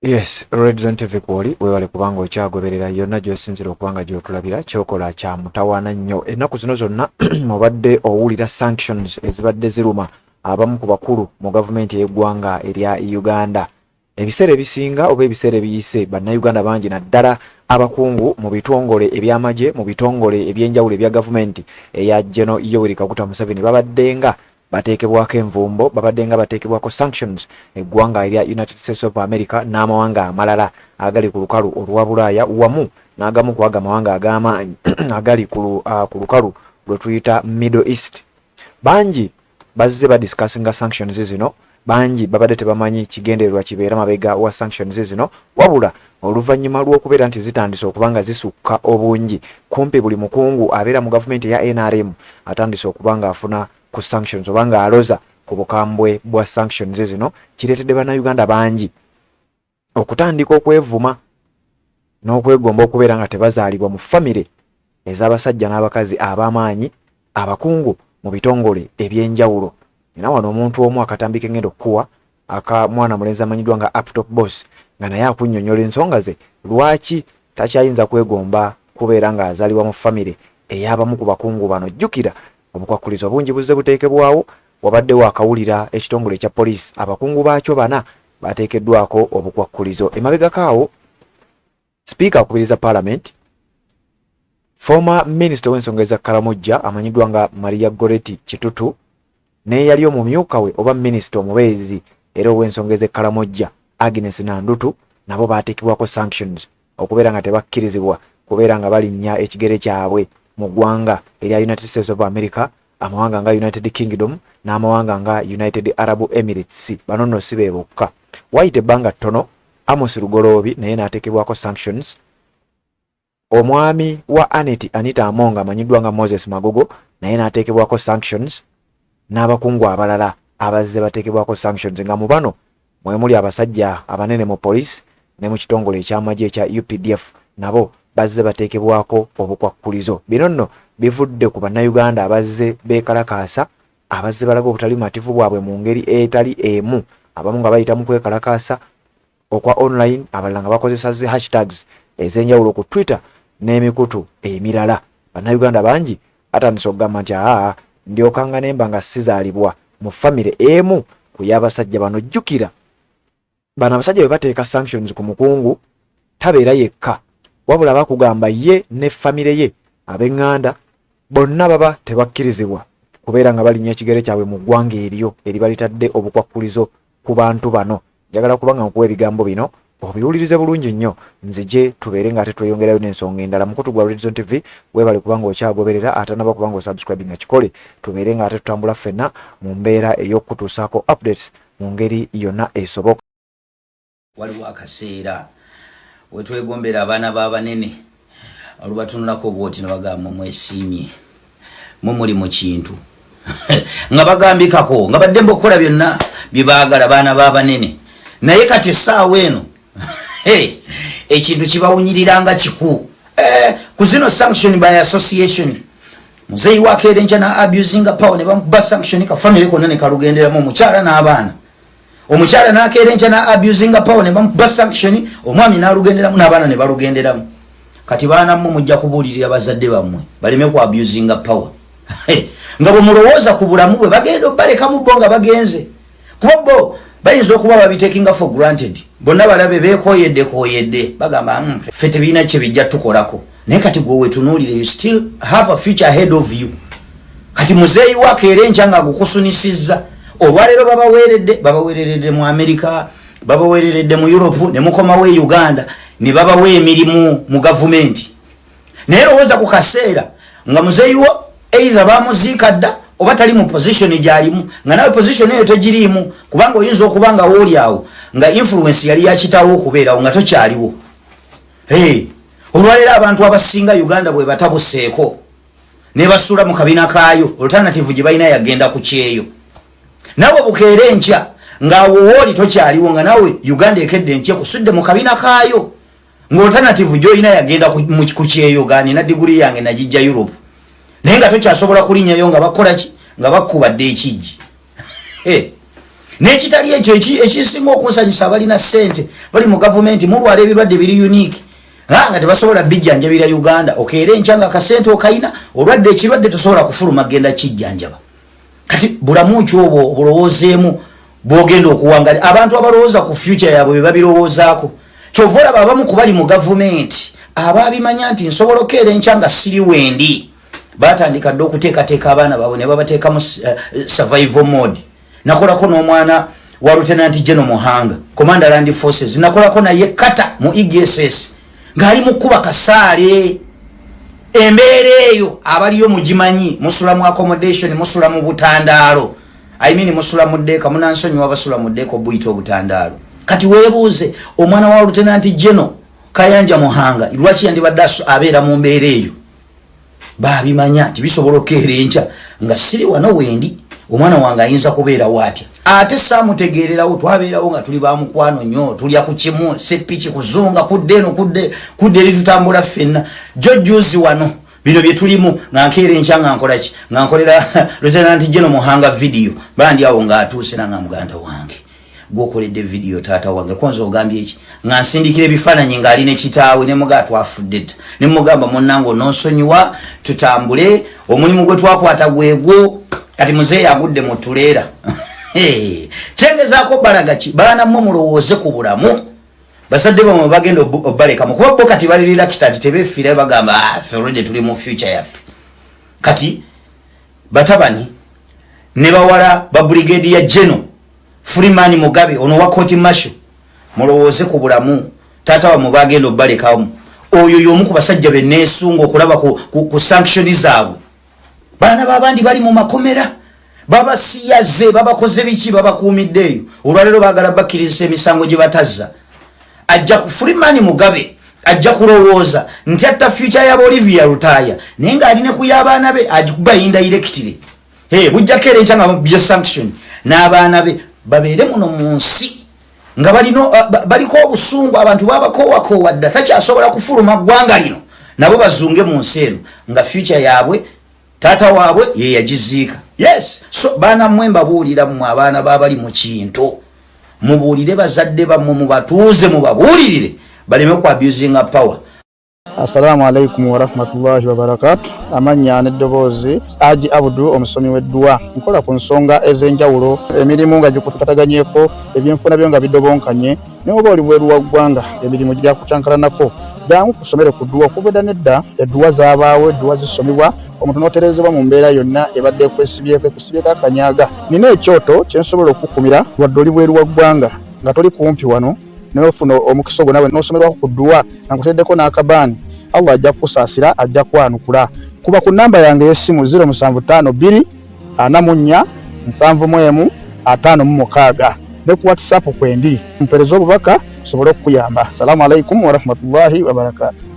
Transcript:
Yes, Red Zone TV kwoli webale kubanga okyagoberera yonna gy'osinzira okubanga gy'otulabira kyokola kya mutawaana nnyo. Ennaku zino zonna obadde owulira sanctions ezibadde ziruma abamu ku bakulu mu gavumenti y'eggwanga erya Uganda. Ebiseera ebisinga oba ebiseera ebiyise bannayuganda bangi naddala abakungu mu bitongole eby'amagye mu bitongole eby'enjawulo ebya gavumenti eya General Yoweri Kaguta Museveni babaddenga bateekebwako envumbo, babaddenga bateekebwako sanctions eggwanga erya United States of America n'amawanga amalala agali ku lukalu olwa Bulaaya wamu n'agamu ku amawanga ag'amaanyi agali ku lukalu lwe tuyita Middle East. Bangi bazze badiscussinga sanctions zino, bangi babadde tebamanyi kigendererwa kibeera mabega wa sanctions zino, wabula oluvannyuma lw'okubeera nti zitandise okubanga zisukka obungi, kumpi buli mukungu abeera mu gavumenti eya NRM atandise okubanga afuna ku sanctions obanga aloza ku bukambwe bwa sanctions zino, kireetedde bannayuganda bangi okutandika okwevuma n'okwegomba okubeera nga tebazaalibwa mu famire ez'abasajja n'abakazi ab'amaanyi abakungu mu bitongole eby'enjawulo. Era wano omuntu omu akatambi ke ngenda okukuwa aka mwana mulenzi amanyiddwa nga Uptop Boss nga naye akunnyonnyola ensonga ze lwaki takyayinza kwegomba kubeera nga azaalibwa mu famire ey'abamu ku bakungu bano. Jjukira obukwakkulizo bungi buzze buteekebwawo, wabaddewo akawulira ekitongole ekya poliisi abakungu baakyo bana bateekeddwako obukwakkulizo. Emabegakaawo sipiika akubiriza Parliament, former minister w'ensonga eza Karamojja amanyiddwa nga Maria Goretti Kitutu n'eyali omumyuka we oba minisita omubeezi era ow'ensonga eza Karamojja Agnes Nandutu nabo baateekebwako sanctions okubeera nga tebakkirizibwa kubeera nga balinnya ekigere kyabwe mu ggwanga erya United States of America, amawanga nga United Kingdom n'amawanga nga United Arab Emirates. Bano nno si be bokka. Wayita ebbanga ttono Amos Lugoloobi naye n'ateekebwako sanctions. Omwami wa Anita Amonga amanyiddwa nga Moses Magogo naye n'ateekebwako sanctions, n'abakungu abalala abazze bateekebwako sanctions nga mu bano mwe muli abasajja abanene mu poliisi ne mu kitongole eky'amagye ekya UPDF nabo bazze bateekebwako obukwakkulizo. Bino nno bivudde ku bannayuganda abazze beekalakaasa, abazze balaga obutali mativu bwabwe mu ngeri etali emu, abamu nga bayita mu kwekalakaasa okwa online, abalala nga bakozesa zi hashtags ez'enjawulo ku Twitter n'emikutu emirala. Bannayuganda bangi atandise okugamba nti ndyokanga nemba nga sizaalibwa mu famire emu ku y'abasajja bano. Jjukira bano abasajja bwe bateeka sanctions ku mukungu tabeera yekka, wabula bakugamba ye ne famire ye ab'eŋŋanda bonna baba tebakkirizibwa kubeera nga balinnya ekigere kyabwe mu ggwanga eryo eribalitadde obukwakkulizo ku bantu bano. Njagala kubanga nkuwa ebigambo bino obiwulirize bulungi nnyo, nzije tubeere nga ate tweyongerayo n'ensonga endala. Mukutu gwa Red Zone TV weebale kubanga okyagoberera, ate naba kubanga osubscribinga kikole, tubeere nga ate tutambula ffenna mu mbeera ey'okutuusaako updates mu ngeri yonna esoboka. Waliwo akaseera we twegombera abaana b'abanene olubatunulako bwoti ne bagamba mwesiimye muli mu kintu nga bagambikako nga baddemba okukola byonna bye baagala baana b'abanene, naye kati essaawa eno ekintu kibawunyiriranga kiku ku zino sanction by association. Muzeeyi wa Keerenca na abusing power ne bamuba sanction ka family konna ne kalugenderamu omukyala n'abaana. Omukyala na Keerenca na abusing power ne bamuba sanction, omwami n'alugenderamu n'abaana ne balugenderamu. Kati baana mmwe mujja kubuulirira bazadde bammwe baleme ku abusing power nga bwe mulowooza ku bulamu bwe bagenda obaleka mu bo nga bagenze kuba bo bayinza okuba babitekinga for granted. Bonna balabe beekoyedde bagamba ffe tebiina kye bijja tukolako, naye kati gwe wetunuulire you still have a future ahead of you. Kati muzeeyi wa Keerenca nga gukusunisizza olwaleero babaweeredde mu America, babaweeredde mu Europe ne mukomawo e Uganda ne babawo emirimu mu gavumenti. Naye lowooza ku kaseera nga muzeeyi wo either bamuziika dda oba tali mu position gyalimu, nga nawe position eyo tegiriimu kubanga oyinza okubanga wooli awo nga influence yali yakitawo okubeerawo nga tokyaliwo. Olwaleero abantu abasinga Uganda bwe batabuseeko ne basuula mu kabina kaayo, alternative gye balina yagenda ku kyeyo. Nawe Bukeerenca ng'awo wooli tokyaliwo nga nawe Uganda ekedde nkye kusudde mu kabina kaayo nga alternative gy'olina yagenda ku kyeyo gaanina diguli yange nagijja Europe, naye nga tokyasobola kulinnyayo nga bakola ki nga bakubadde ekijji. N'ekitali ekyo ekisinga okunsanyusa abalina ssente bali mu gavumenti mulwala ebirwadde biri unique nga tebasobola bijjanjabira Uganda okeera enkya nga akasente okayina olwadde ekirwadde tosobola kufuluma genda kijjanjaba. Kati bulamu ki obwo obulowoozeemu bwogenda okuwangali abantu abalowooza ku future yaabwe be babirowoozaako. Kyova olaba abamu ku bali mu gavumenti abaabimanya nti nsobola okeera enkya nga siri wendi batandika dde okuteekateeka abaana baabwe ne babateeka mu survival mode. Nakolako n'omwana wa Lieutenant General Muhanga Commander Land Forces nakolako naye kata mu EGSS ng'ali mu kuba kasaale. Embeera eyo abaliyo mugimanyi musula mu accommodation musula mu butandaalo musula mu ddeeka munansonyiwa basula mu ddeeka obuyita obutandaalo. Kati weebuuze omwana wa Lieutenant General Kayanja Muhanga lwaki yandibadde abeera mu mbeera eyo. Baabimanya nti bisobola okeera enkya nga siri wano wendi omwana wange ayinza kubeera watya. Ate saamutegeererawo twabeerawo nga tuli bamukwano nnyo tulya ku kimu seppiki kuzunga kudde eno kudde eri tutambula ffenna jojjuzi wano bino bye tulimu nga nkeera enkya nga nkolaki nga nkolera Lieutenant General Muhanga video bandi awo ng'atuuse nanga muganda wange gwokoledde video taata wange konza ogambye eki nga nsindikira ebifaananyi ng'ali ne kitaawe ne mugaa twafudde dda ne mugamba munnange ononsonyiwa tutambule omulimu gwe twakwata gwegwo kati muzeeyi agudde mu tuleera. Kyengezaako balaga ki baana mmwe mulowooze ku bulamu bazadde bamwe bagenda obalekamu kuba bo kati balirira kitati tebeefiira bagamba ffe olwedde tuli mu future yaffe. Kati batabani ne bawala ba Brigadier General Freeman Mugabe ono wa Court Marshal mulowooze ku bulamu taata wamwe bagenda obalekamu oyo y'omu ku basajja be neesunga okulaba ku sanction zaabwe. Baana babandi bali mu makomera baba siyaze baba koze biki baba kuumiddeyo olwalero baagala bakkiriza emisango gye batazza. Ajja ku Freeman Mugabe ajja kulowooza nti atta future ya Olivia Rutaya naye ng'aline ku y'abaana be agikuba indirectly. Bujjako era enkya nga bya sanction n'abaana be babeere muno mu nsi nga baliko obusungu abantu babakoowakowa dda takyasobola kufuluma ggwanga lino nabo bazunge mu nsi eno nga future yaabwe taata waabwe ye yagiziika. Yes, so baana mmwe mbabuulira mmwe abaana babali mu kintu mubuulire bazadde bammwe mubatuuze mubabuulirire baleme ku abusinga power. Assalamu alaikum wa rahmatullahi wa barakatuh. Amanya n'eddoboozi Haji Abdul omusomi w'eddua nkola ku nsonga ez'enjawulo emirimu nga gikutataganyeko ebyenfuna byo nga bidobonkanye ne oba oli bweru wa ggwanga emirimu gya kucankalanako jangu kusomere ku ddua okubeda nedda eddua zaabaawo eddua zisomibwa omuntu n'oterezebwa mu mbeera yonna ebadde ekusibyeko akanyaga. Nina ekyoto kyensobola okukumira wadde oli bweru wa ggwanga nga toli kumpi wano n'ofuna omukisa ogwo nawe n'osomerwako ku ddua nga nkuteddeko n'akabaani Allah ajja kusaasira ajja kwanukula. Kuba ku namba yange y'essimu 0752 44 71 56 ne ku WhatsApp kwendi mpereza obubaka sobole okuyamba. Assalamu alaikum wa rahmatullahi wa barakatuh.